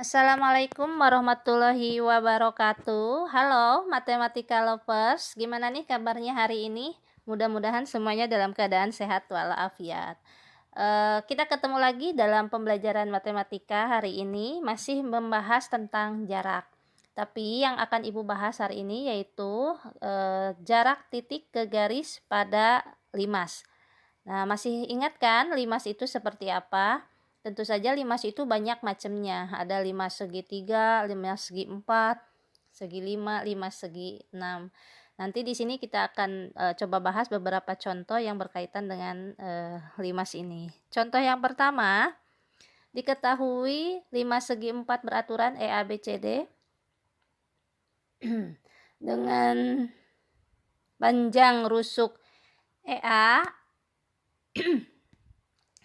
Assalamualaikum warahmatullahi wabarakatuh. Halo matematika lovers, gimana nih kabarnya hari ini? Mudah-mudahan semuanya dalam keadaan sehat walafiat. Kita ketemu lagi dalam pembelajaran matematika hari ini, masih membahas tentang jarak. Tapi yang akan Ibu bahas hari ini yaitu jarak titik ke garis pada limas. Nah, masih ingat kan limas itu seperti apa? Tentu saja limas itu banyak macamnya. Ada limas segitiga, limas segi 4, segi 5, limas segi 6. Nanti di sini kita akan coba bahas beberapa contoh yang berkaitan dengan limas ini. Contoh yang pertama, diketahui limas segi 4 beraturan EABCD dengan panjang rusuk EA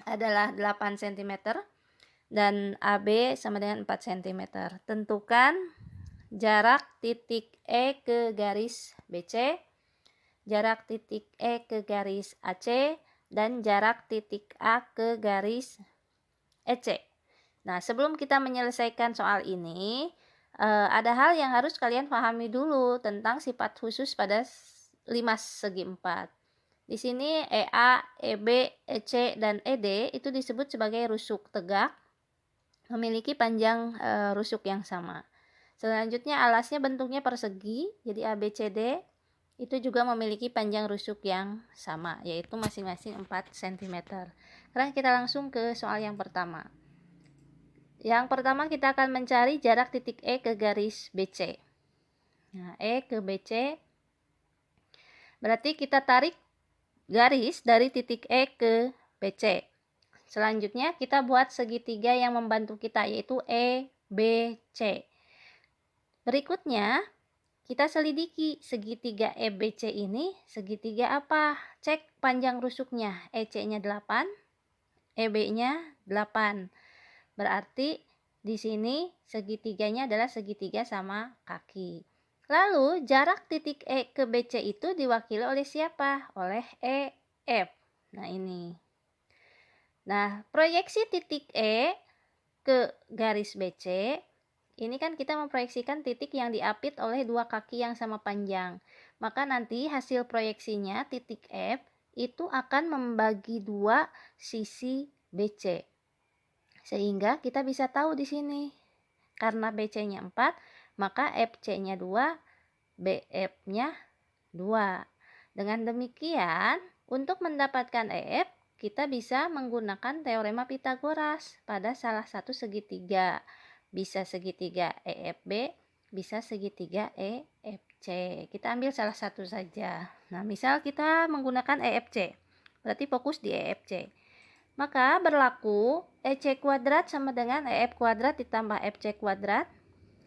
adalah 8 cm dan AB sama dengan 4 cm. Tentukan jarak titik E ke garis BC, jarak titik E ke garis AC, dan jarak titik A ke garis EC. Nah, sebelum kita menyelesaikan soal ini, ada hal yang harus kalian pahami dulu tentang sifat khusus pada limas segi 4. Di sini EA, EB, EC, dan ED itu disebut sebagai rusuk tegak, memiliki panjang rusuk yang sama. Selanjutnya alasnya bentuknya persegi, jadi ABCD itu juga memiliki panjang rusuk yang sama, yaitu masing-masing 4 cm. Sekarang kita langsung ke soal yang pertama. Yang pertama kita akan mencari jarak titik E ke garis BC. Nah, E ke BC berarti kita tarik garis dari titik E ke BC. Selanjutnya kita buat segitiga yang membantu kita, yaitu EBC. Berikutnya kita selidiki segitiga EBC ini segitiga apa? Cek panjang rusuknya. EC-nya 8, EB-nya 8. Berarti di sini segitiganya adalah segitiga sama kaki. Lalu jarak titik E ke BC itu diwakili oleh siapa? Oleh EF. Nah, ini. Nah, proyeksi titik E ke garis BC, ini kan kita memproyeksikan titik yang diapit oleh dua kaki yang sama panjang. Maka nanti hasil proyeksinya titik F itu akan membagi dua sisi BC. Sehingga kita bisa tahu di sini. Karena BC-nya 4, maka FC-nya 2, BF-nya 2. Dengan demikian, untuk mendapatkan EF, kita bisa menggunakan teorema Pitagoras pada salah satu segitiga. Bisa segitiga EFB, bisa segitiga EFC. Kita ambil salah satu saja. Nah, misal kita menggunakan EFC, berarti fokus di EFC. Maka berlaku EC kuadrat sama dengan EF kuadrat ditambah FC kuadrat.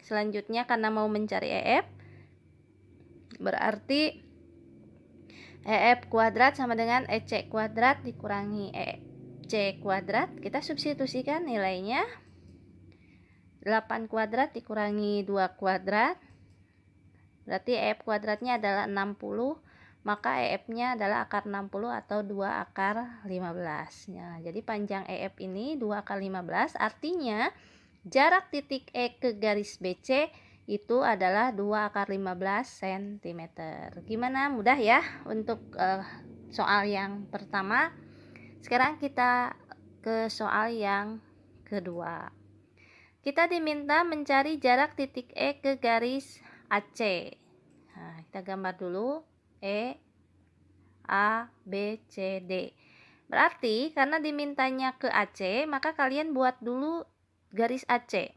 Selanjutnya karena mau mencari EF, berarti EF kuadrat sama dengan EC kuadrat dikurangi EC kuadrat. Kita substitusikan nilainya. 8 kuadrat dikurangi 2 kuadrat. Berarti EF kuadratnya adalah 60. Maka EF-nya adalah akar 60 atau 2 akar 15. Nah, jadi panjang EF ini 2 akar 15. Artinya jarak titik E ke garis BC itu adalah 2 akar 15 cm. Gimana? Mudah ya untuk soal yang pertama. Sekarang kita ke soal yang kedua. Kita diminta mencari jarak titik E ke garis AC. Nah, kita gambar dulu E, A, B, C, D. Berarti karena dimintanya ke AC, maka kalian buat dulu garis AC.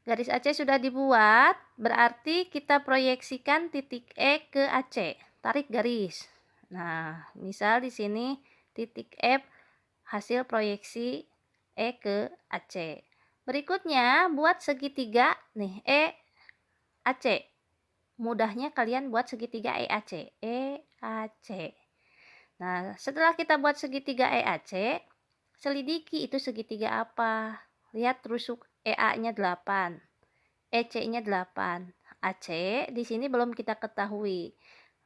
Garis AC sudah dibuat, berarti kita proyeksikan titik E ke AC. Tarik garis. Nah, misal di sini titik F hasil proyeksi E ke AC. Berikutnya buat segitiga nih E AC. Mudahnya kalian buat segitiga EAC. EAC. Nah, setelah kita buat segitiga EAC, selidiki itu segitiga apa. Lihat rusuk EA-nya 8, EC-nya 8. AC di sini belum kita ketahui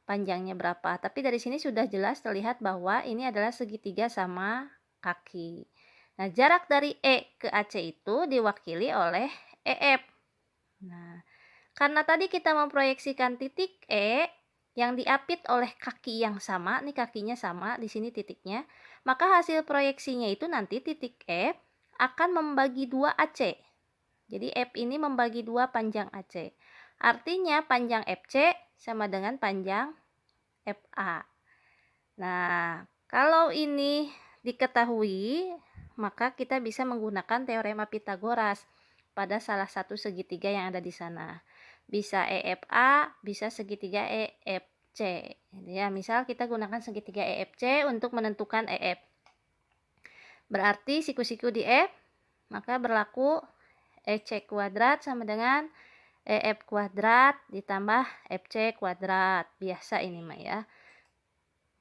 panjangnya berapa, tapi dari sini sudah jelas terlihat bahwa ini adalah segitiga sama kaki. Nah, jarak dari E ke AC itu diwakili oleh EF. Nah, karena tadi kita memproyeksikan titik E yang diapit oleh kaki yang sama, nih kakinya sama, di sini titiknya, maka hasil proyeksinya itu nanti titik F akan membagi dua AC. Jadi F ini membagi dua panjang AC. Artinya panjang FC sama dengan panjang FA. Nah, kalau ini diketahui, maka kita bisa menggunakan teorema Pitagoras pada salah satu segitiga yang ada di sana. Bisa EFA, bisa segitiga EFC. Ya, misal kita gunakan segitiga EFC untuk menentukan EF. Berarti siku-siku di F, maka berlaku EC kuadrat sama dengan EF kuadrat ditambah FC kuadrat. Biasa ini mah ya.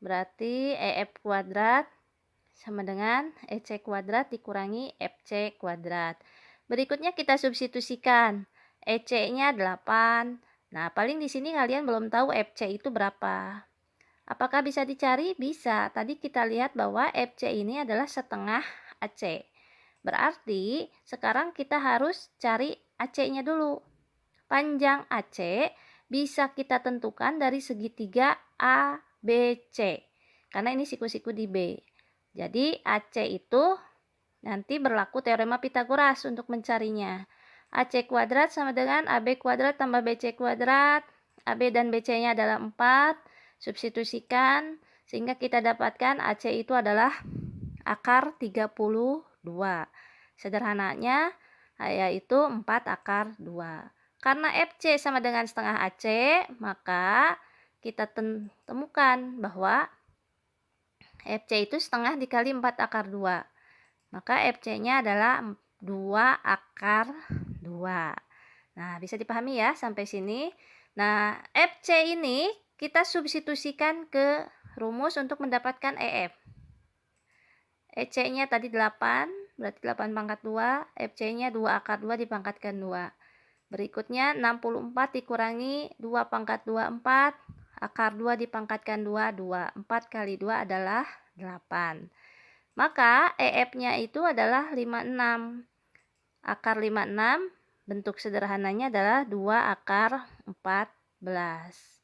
Berarti EF kuadrat sama dengan EC kuadrat dikurangi FC kuadrat. Berikutnya kita substitusikan. EC-nya 8. Nah, paling di sini kalian belum tahu FC itu berapa. Apakah bisa dicari? Bisa. Tadi kita lihat bahwa FC ini adalah setengah AC. Berarti sekarang kita harus cari AC-nya dulu. Panjang AC bisa kita tentukan dari segitiga ABC. Karena ini siku-siku di B. Jadi AC itu nanti berlaku teorema Pitagoras untuk mencarinya. AC kuadrat sama dengan AB kuadrat tambah BC kuadrat. AB dan BC-nya adalah 4. Substitusikan sehingga kita dapatkan AC itu adalah akar 32. Sederhananya yaitu 4 akar 2. Karena FC sama dengan setengah AC, maka kita temukan bahwa FC itu setengah dikali 4 akar 2. Maka FC-nya adalah 2 akar 2. Nah, bisa dipahami ya sampai sini. Nah, FC ini kita substitusikan ke rumus untuk mendapatkan EF. EC-nya tadi 8, berarti 8 pangkat 2. FC-nya 2 akar 2 dipangkatkan 2. Berikutnya 64 dikurangi 2 pangkat 2, 4. Akar 2 dipangkatkan 2, 2. 4 kali 2 adalah 8. Maka EF-nya itu adalah 56. Akar 56, bentuk sederhananya adalah 2 akar 14.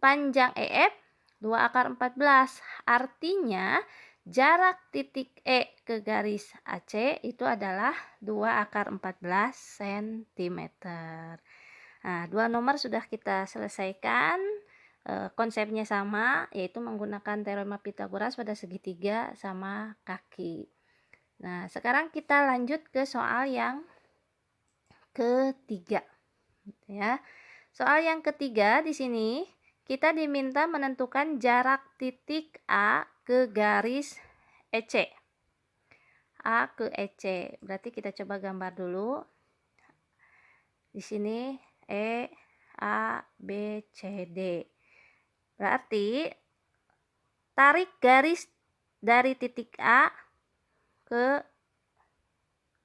Panjang EF 2 akar 14. Artinya jarak titik E ke garis AC itu adalah 2 akar 14 cm. Nah, dua nomor sudah kita selesaikan. Konsepnya sama, yaitu menggunakan teorema Pitagoras pada segitiga sama kaki. Nah, sekarang kita lanjut ke soal yang ketiga. Ya. Soal yang ketiga di sini kita diminta menentukan jarak titik A ke garis EC. A ke EC. Berarti kita coba gambar dulu. Di sini E, A, B, C, D. Berarti tarik garis dari titik A ke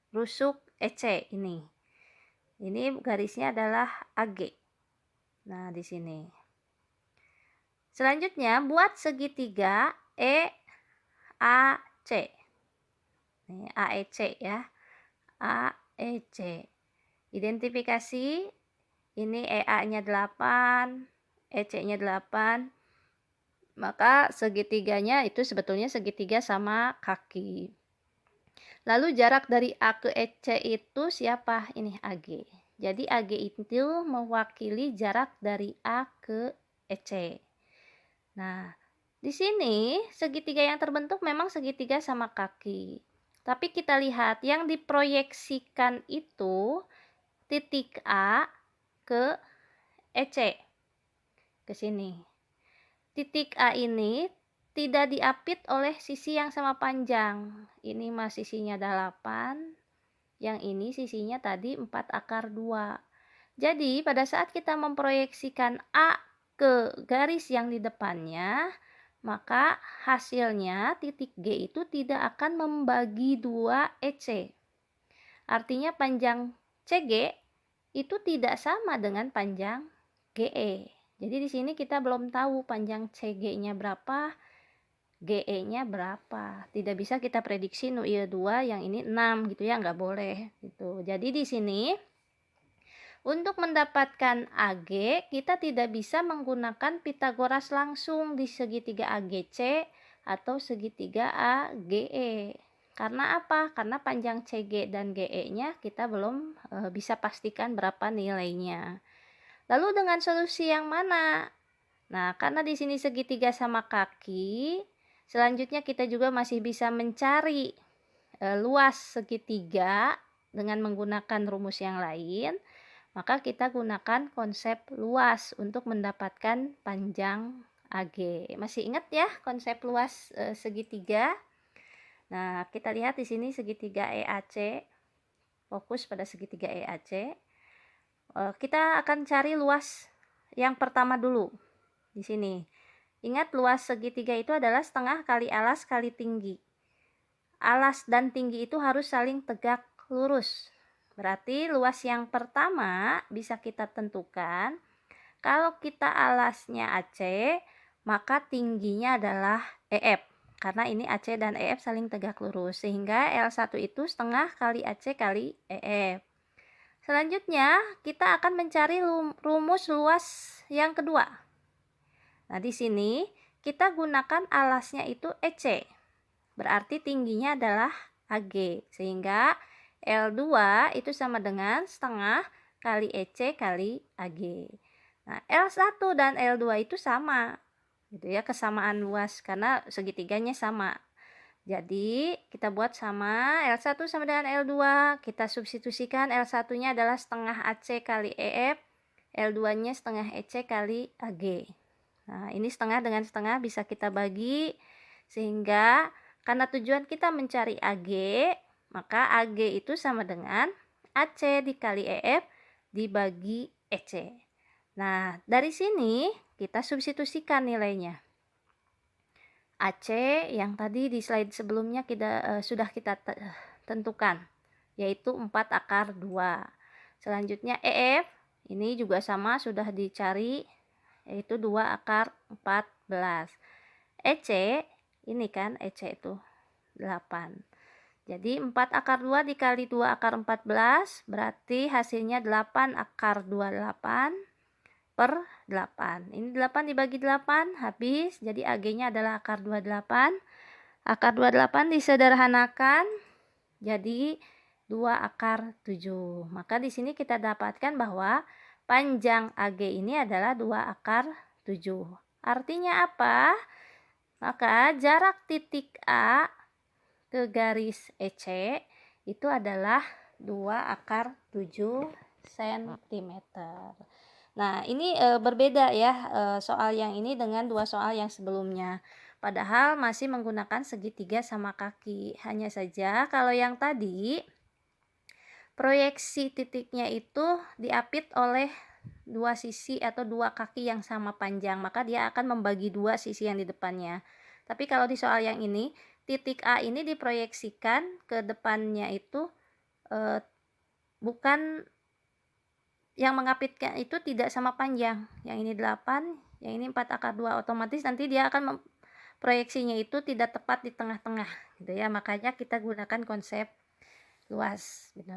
rusuk EC ini. Ini garisnya adalah AG. Nah, di sini. Selanjutnya buat segitiga EAC. Nih, AEC ya. AEC. Identifikasi ini EA-nya 8, EC-nya 8. Maka segitiganya itu sebetulnya segitiga sama kaki. Lalu jarak dari A ke EC itu siapa? Ini AG. Jadi AG itu mewakili jarak dari A ke EC. Nah, di sini segitiga yang terbentuk memang segitiga sama kaki. Tapi kita lihat yang diproyeksikan itu titik A ke EC. Ke sini. Titik A ini tidak diapit oleh sisi yang sama panjang. Ini mah sisinya 8, yang ini sisinya tadi 4 akar 2. Jadi pada saat kita memproyeksikan A ke garis yang di depannya, maka hasilnya titik G itu tidak akan membagi 2 EC. Artinya panjang CG itu tidak sama dengan panjang GE. Jadi di sini kita belum tahu panjang CG-nya berapa, GE-nya berapa. Tidak bisa kita prediksi ieu 2 yang ini 6 gitu ya, nggak boleh gitu. Jadi di sini untuk mendapatkan AG kita tidak bisa menggunakan Pitagoras langsung di segitiga AGC atau segitiga AGE. Karena apa? Karena panjang CG dan GE-nya kita belum bisa pastikan berapa nilainya. Lalu dengan solusi yang mana? Nah, karena di sini segitiga sama kaki, selanjutnya kita juga masih bisa mencari luas segitiga dengan menggunakan rumus yang lain, maka kita gunakan konsep luas untuk mendapatkan panjang AG. Masih ingat ya konsep luas segitiga? Nah, kita lihat di sini segitiga EAC, fokus pada segitiga EAC. Kita akan cari luas yang pertama dulu di sini. Ingat, luas segitiga itu adalah setengah kali alas kali tinggi. Alas dan tinggi itu harus saling tegak lurus. Berarti luas yang pertama bisa kita tentukan. Kalau kita alasnya AC, maka tingginya adalah EF. Karena ini AC dan EF saling tegak lurus. Sehingga L1 itu setengah kali AC kali EF. Selanjutnya, kita akan mencari rumus luas yang kedua. Nah, di sini kita gunakan alasnya itu EC. Berarti tingginya adalah AG. Sehingga L2 itu sama dengan setengah kali EC kali AG. Nah, L1 dan L2 itu sama. Gitu ya, kesamaan luas karena segitiganya sama. Jadi, kita buat sama, L1 sama dengan L2, kita substitusikan, L1-nya adalah setengah AC kali EF, L2-nya setengah EC kali AG. Nah, ini setengah dengan setengah bisa kita bagi, sehingga karena tujuan kita mencari AG, maka AG itu sama dengan AC dikali EF dibagi EC. Nah, dari sini kita substitusikan nilainya. AC yang tadi di slide sebelumnya sudah kita tentukan, yaitu 4 akar 2. Selanjutnya EF ini juga sama, sudah dicari, yaitu 2 akar 14. EC ini kan EC itu 8. Jadi 4 akar 2 dikali 2 akar 14 berarti hasilnya 8 akar 28 per 8. Ini 8 dibagi 8 habis, jadi AG-nya adalah akar 28. Akar 28 disederhanakan jadi 2 akar 7. Maka di sini kita dapatkan bahwa panjang AG ini adalah 2 akar 7. Artinya apa? Maka jarak titik A ke garis EC itu adalah 2 akar 7 cm. Nah, ini berbeda ya soal yang ini dengan dua soal yang sebelumnya. Padahal masih menggunakan segitiga sama kaki. Hanya saja kalau yang tadi proyeksi titiknya itu diapit oleh dua sisi atau dua kaki yang sama panjang, maka dia akan membagi dua sisi yang di depannya. Tapi kalau di soal yang ini, titik A ini diproyeksikan ke depannya itu bukan yang mengapitkan itu tidak sama panjang. Yang ini 8, yang ini 4 akar 2. Otomatis nanti dia akan proyeksinya itu tidak tepat di tengah-tengah gitu ya. Makanya kita gunakan konsep luas gitu.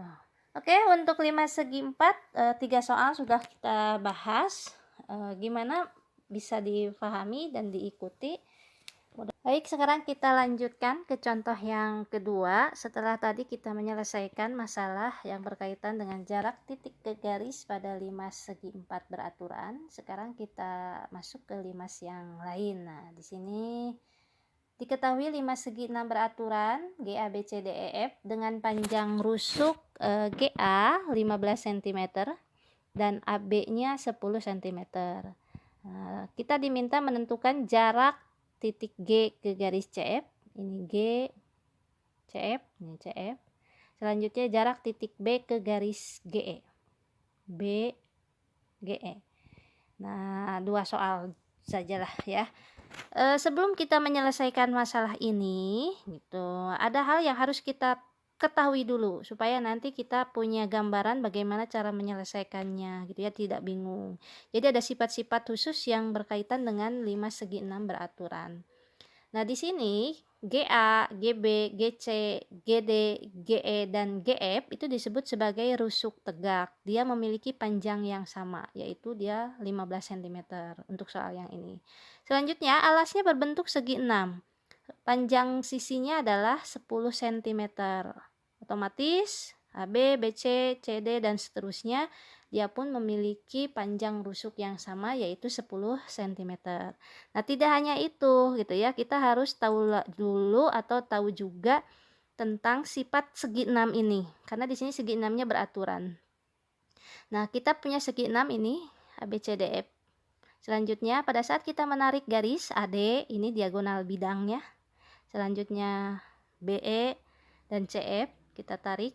Oke, untuk 5 segi 4 3 soal sudah kita bahas. Gimana bisa difahami dan diikuti. Baik, sekarang kita lanjutkan ke contoh yang kedua. Setelah tadi kita menyelesaikan masalah yang berkaitan dengan jarak titik ke garis pada limas segi 4 beraturan. Sekarang kita masuk ke limas yang lain. Nah, di sini diketahui limas segi 6 beraturan GA BC DEF dengan panjang rusuk GA 15 cm dan AB-nya 10 cm. Nah, kita diminta menentukan jarak titik G ke garis CF. Ini G, CF, ini CF. Selanjutnya jarak titik B ke garis GE. B, GE. Nah, dua soal sajalah ya. Sebelum kita menyelesaikan masalah ini, gitu, ada hal yang harus kita ketahui dulu supaya nanti kita punya gambaran bagaimana cara menyelesaikannya, gitu ya, tidak bingung. Jadi ada sifat-sifat khusus yang berkaitan dengan 5 segi 6 beraturan. Nah, di sini GA, GB, GC, GD, GE, dan GF itu disebut sebagai rusuk tegak. Dia memiliki panjang yang sama, yaitu dia 15 cm untuk soal yang ini. Selanjutnya, alasnya berbentuk segi 6. Panjang sisinya adalah 10 cm. Otomatis AB, BC, CD, dan seterusnya dia pun memiliki panjang rusuk yang sama, yaitu 10 cm. Nah, tidak hanya itu gitu ya, kita harus tahu dulu atau tahu juga tentang sifat segi 6 ini, karena di sini segi 6-nya beraturan. Nah, kita punya segi 6 ini ABCDF. Selanjutnya, pada saat kita menarik garis AD, ini diagonal bidangnya. Selanjutnya BE dan CF kita tarik.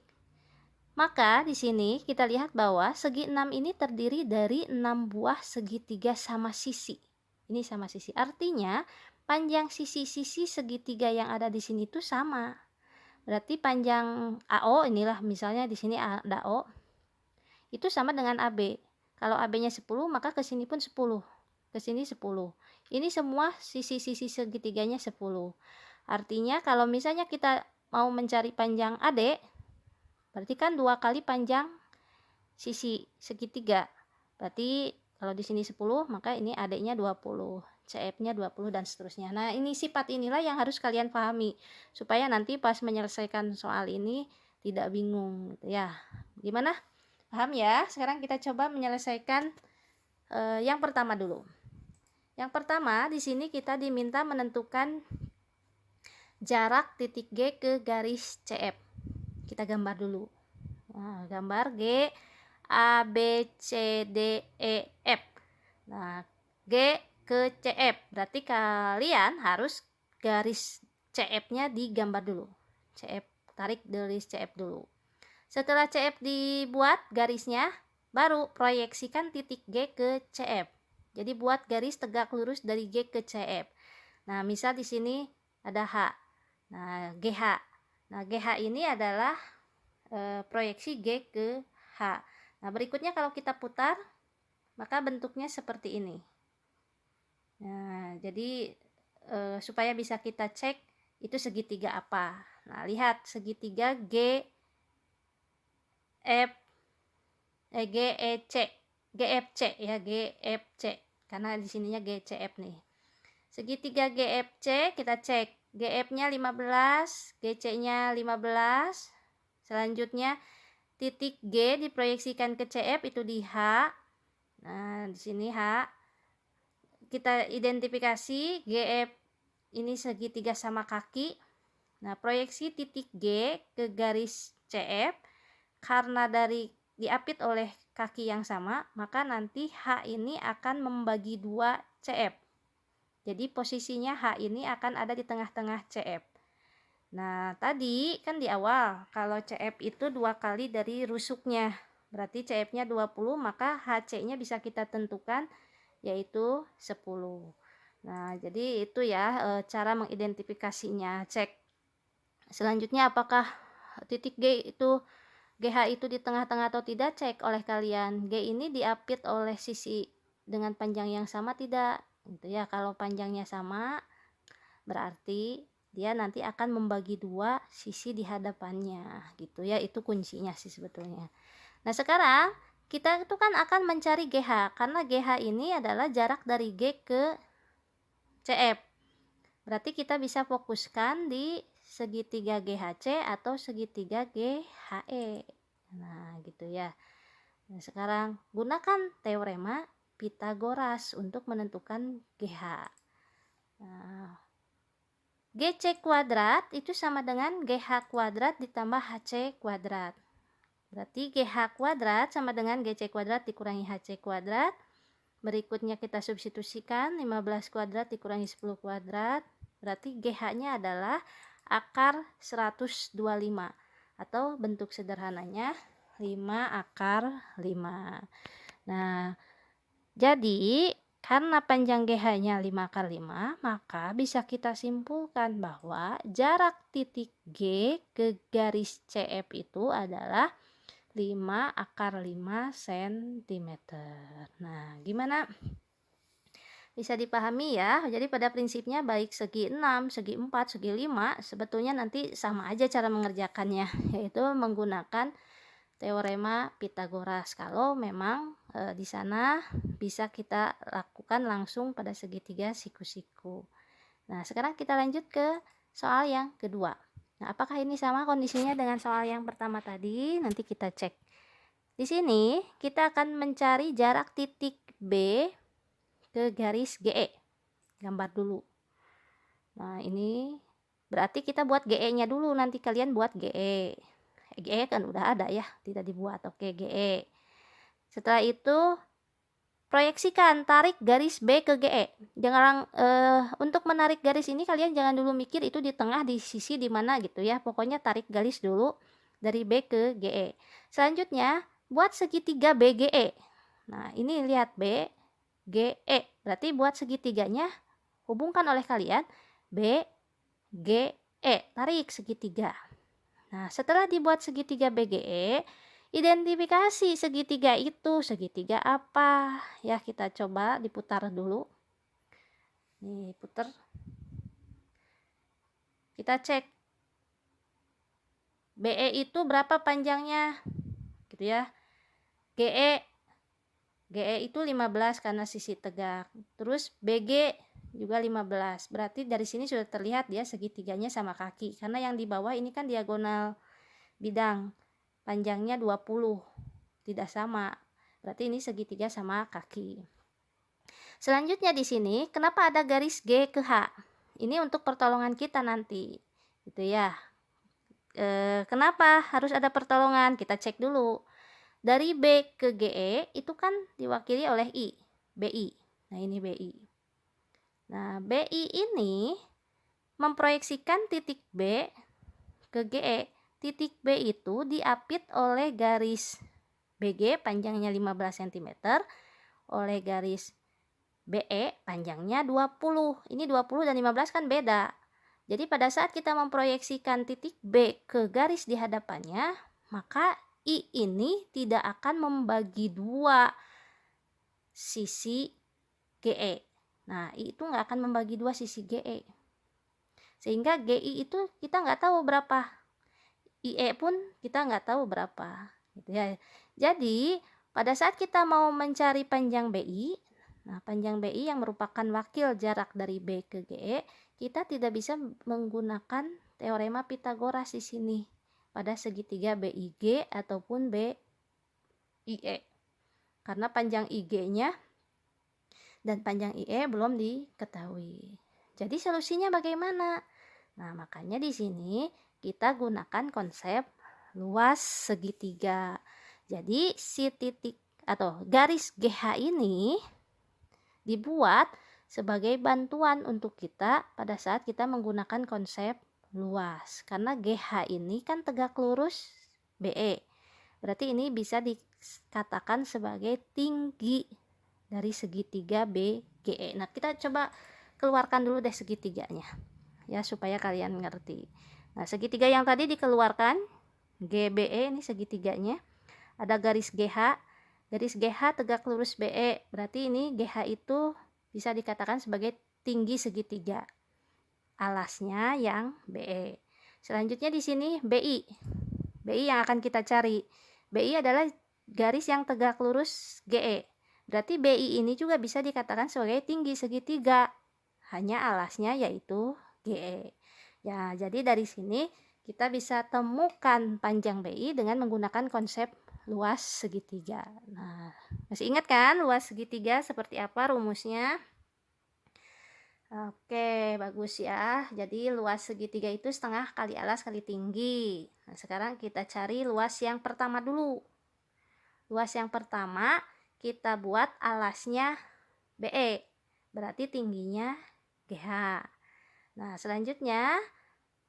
Maka di sini kita lihat bahwa segi 6 ini terdiri dari 6 buah segitiga sama sisi. Ini sama sisi. Artinya panjang sisi-sisi segitiga yang ada di sini itu sama. Berarti panjang AO, inilah misalnya di sini ada O, itu sama dengan AB. Kalau AB-nya 10, maka ke sini pun 10. Ke sini 10. Ini semua sisi-sisi segitiganya 10. Artinya kalau misalnya kita mau mencari panjang AD, berarti kan 2 kali panjang sisi segitiga. Berarti kalau di sini 10, maka ini AD-nya 20, CF-nya 20, dan seterusnya. Nah, ini sifat inilah yang harus kalian pahami supaya nanti pas menyelesaikan soal ini tidak bingung gitu ya. Gimana? Paham ya? Sekarang kita coba menyelesaikan yang pertama dulu. Yang pertama, di sini kita diminta menentukan jarak titik G ke garis CF. Kita gambar dulu. Nah, gambar G, A, B, C, D, E, F. Nah, G ke CF. Berarti kalian harus garis CF-nya digambar dulu. CF, tarik garis CF dulu. Setelah CF dibuat garisnya, baru proyeksikan titik G ke CF. Jadi buat garis tegak lurus dari G ke CF. Nah, misal di sini ada H. Nah, GH. Nah, GH ini adalah proyeksi G ke H. Nah, berikutnya kalau kita putar, maka bentuknya seperti ini. Nah, jadi supaya bisa kita cek itu segitiga apa. Nah, lihat segitiga GEC, GFC ya, GFC. Karena di sininya GCF nih. Segitiga GFC kita cek. GF-nya 15, GC-nya 15. Selanjutnya titik G diproyeksikan ke CF itu di H. Nah, di sini H. Kita identifikasi GF ini segitiga sama kaki. Nah, proyeksi titik G ke garis CF karena dari diapit oleh kaki yang sama, maka nanti H ini akan membagi dua CF. Jadi posisinya H ini akan ada di tengah-tengah CF. Nah, tadi kan di awal kalau CF itu 2 kali dari rusuknya. Berarti CF-nya 20, maka HC-nya bisa kita tentukan yaitu 10. Nah, jadi itu ya cara mengidentifikasinya. Cek. Selanjutnya apakah titik G itu GH itu di tengah-tengah atau tidak, cek oleh kalian. G ini diapit oleh sisi dengan panjang yang sama tidak? Gitu ya. Kalau panjangnya sama, berarti dia nanti akan membagi dua sisi di hadapannya gitu ya. Itu kuncinya sih sebetulnya. Nah, sekarang kita itu kan akan mencari GH karena GH ini adalah jarak dari G ke CF. Berarti kita bisa fokuskan di segitiga GHC atau segitiga GHE. Nah, gitu ya. Nah, sekarang gunakan teorema Pitagoras untuk menentukan GH. Nah, GC kuadrat itu sama dengan GH kuadrat ditambah HC kuadrat. Berarti GH kuadrat sama dengan GC kuadrat dikurangi HC kuadrat. Berikutnya kita substitusikan 15 kuadrat dikurangi 10 kuadrat. Berarti GH-nya adalah akar 125 atau bentuk sederhananya 5 akar 5. Nah, jadi karena panjang GH-nya 5 akar 5, maka bisa kita simpulkan bahwa jarak titik G ke garis CF itu adalah 5 akar 5 cm. Nah, gimana? Bisa dipahami ya. Jadi pada prinsipnya baik segi 6, segi 4, segi 5 sebetulnya nanti sama aja cara mengerjakannya, yaitu menggunakan teorema Pitagoras. Kalau memang di sana bisa kita lakukan langsung pada segitiga siku-siku. Nah, sekarang kita lanjut ke soal yang kedua. Nah, apakah ini sama kondisinya dengan soal yang pertama tadi? Nanti kita cek. Di sini kita akan mencari jarak titik B ke garis GE. Gambar dulu. Nah, ini berarti kita buat GE-nya dulu, nanti kalian buat GE. GE kan udah ada ya, tidak dibuat. Oke, GE. Setelah itu proyeksikan, tarik garis B ke GE. Jangan untuk menarik garis ini kalian jangan dulu mikir itu di tengah, di sisi di mana gitu ya. Pokoknya tarik garis dulu dari B ke GE. Selanjutnya buat segitiga BGE. Nah, ini lihat B GE. Berarti buat segitiganya hubungkan oleh kalian B G E, tarik segitiga. Nah, setelah dibuat segitiga BGE, identifikasi segitiga itu, segitiga apa? Ya, kita coba diputar dulu. Nih, putar. Kita cek BE itu berapa panjangnya? Gitu ya. GE itu 15 karena sisi tegak. Terus BG juga 15. Berarti dari sini sudah terlihat ya segitiganya sama kaki. Karena yang di bawah ini kan diagonal bidang. Panjangnya 20. Tidak sama. Berarti ini segitiga sama kaki. Selanjutnya di sini, kenapa ada garis G ke H? Ini untuk pertolongan kita nanti. Gitu ya. Kenapa harus ada pertolongan? Kita cek dulu. Dari B ke GE itu kan diwakili oleh I, BI. Nah, ini BI. Nah, BI ini memproyeksikan titik B ke GE. Titik B itu diapit oleh garis BG panjangnya 15 cm oleh garis BE panjangnya 20. Ini 20 dan 15 kan beda. Jadi pada saat kita memproyeksikan titik B ke garis di hadapannya, maka I ini tidak akan membagi dua sisi GE. Nah, I itu nggak akan membagi dua sisi GE. Sehingga GI itu kita nggak tahu berapa. IE pun kita nggak tahu berapa. Gitu ya. Jadi, pada saat kita mau mencari panjang BI, nah panjang BI yang merupakan wakil jarak dari B ke GE, kita tidak bisa menggunakan teorema Pitagoras di sini pada segitiga BIG ataupun BIE. Karena panjang IG-nya dan panjang IE belum diketahui. Jadi solusinya bagaimana? Nah, makanya di sini kita gunakan konsep luas segitiga. Jadi si titik atau garis GH ini dibuat sebagai bantuan untuk kita pada saat kita menggunakan konsep luas. Karena GH ini kan tegak lurus BE. Berarti ini bisa dikatakan sebagai tinggi dari segitiga BGE. Nah, kita coba keluarkan dulu deh segitiganya. Ya, supaya kalian ngerti. Nah, segitiga yang tadi dikeluarkan, GBE ini segitiganya. Ada garis GH. Garis GH tegak lurus BE. Berarti ini GH itu bisa dikatakan sebagai tinggi segitiga. Alasnya yang BE. Selanjutnya di sini BI. BI yang akan kita cari. BI adalah garis yang tegak lurus GE. Berarti BI ini juga bisa dikatakan sebagai tinggi segitiga. Hanya alasnya yaitu GE. Ya, jadi dari sini kita bisa temukan panjang BI dengan menggunakan konsep luas segitiga. Nah, masih ingat kan luas segitiga seperti apa rumusnya? Oke, bagus ya. Jadi luas segitiga itu setengah kali alas kali tinggi. Nah, sekarang kita cari luas yang pertama dulu. Luas yang pertama kita buat alasnya BE. Berarti tingginya GH. Nah, selanjutnya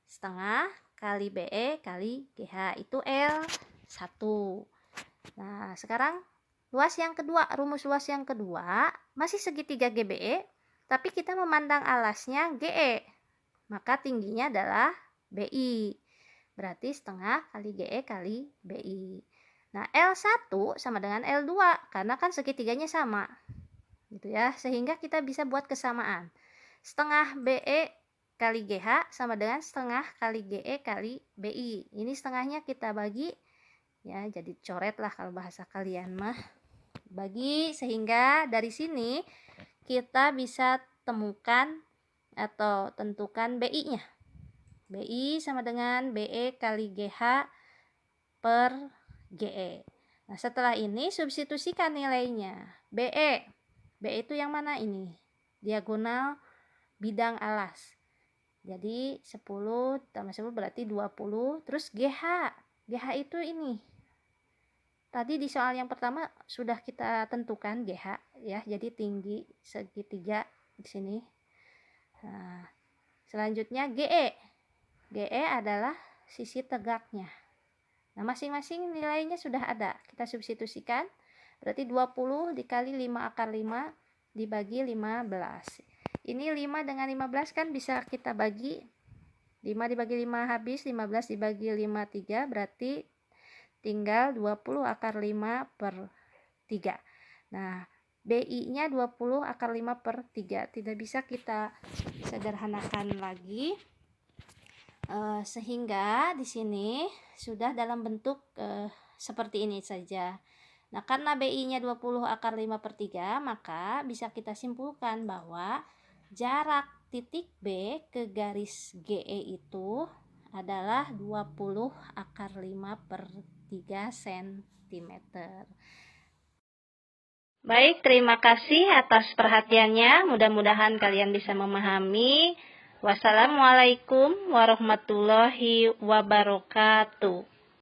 setengah kali BE kali GH itu L1. Nah, sekarang luas yang kedua, rumus luas yang kedua masih segitiga GBE, tapi kita memandang alasnya GE. Maka tingginya adalah BI. Berarti setengah kali GE kali BI. Nah, L1 sama dengan L2 karena kan segitiganya sama. gitu ya. Sehingga kita bisa buat kesamaan. Setengah BE kali GH sama dengan setengah kali GE kali BI. Ini setengahnya kita bagi ya, jadi coret lah kalau bahasa kalian mah. Bagi, sehingga dari sini kita bisa temukan atau tentukan BI-nya. BI sama dengan BE kali GH per GE. Nah, setelah ini substitusikan nilainya. BE itu yang mana ini? Diagonal bidang alas. Jadi 10 tambah 10 berarti 20. Terus GH. GH itu ini. Tadi di soal yang pertama sudah kita tentukan GH ya. Jadi tinggi segitiga di sini. Nah, selanjutnya GE. GE adalah sisi tegaknya. Nah, masing-masing nilainya sudah ada. Kita substitusikan. Berarti 20 dikali 5 akar 5 dibagi 15. Ini 5 dengan 15 kan bisa kita bagi. 5 dibagi 5 habis, 15 dibagi 5 3, berarti tinggal 20 akar 5 per 3. Nah, BI-nya 20 akar 5 per 3. Tidak bisa kita sederhanakan lagi. Sehingga di sini sudah dalam bentuk seperti ini saja. Nah, karena BI-nya 20 akar 5 per 3, maka bisa kita simpulkan bahwa jarak titik B ke garis GE itu adalah 20 akar 5 per 3 cm. Baik, terima kasih atas perhatiannya. Mudah-mudahan kalian bisa memahami. Wassalamualaikum warahmatullahi wabarakatuh.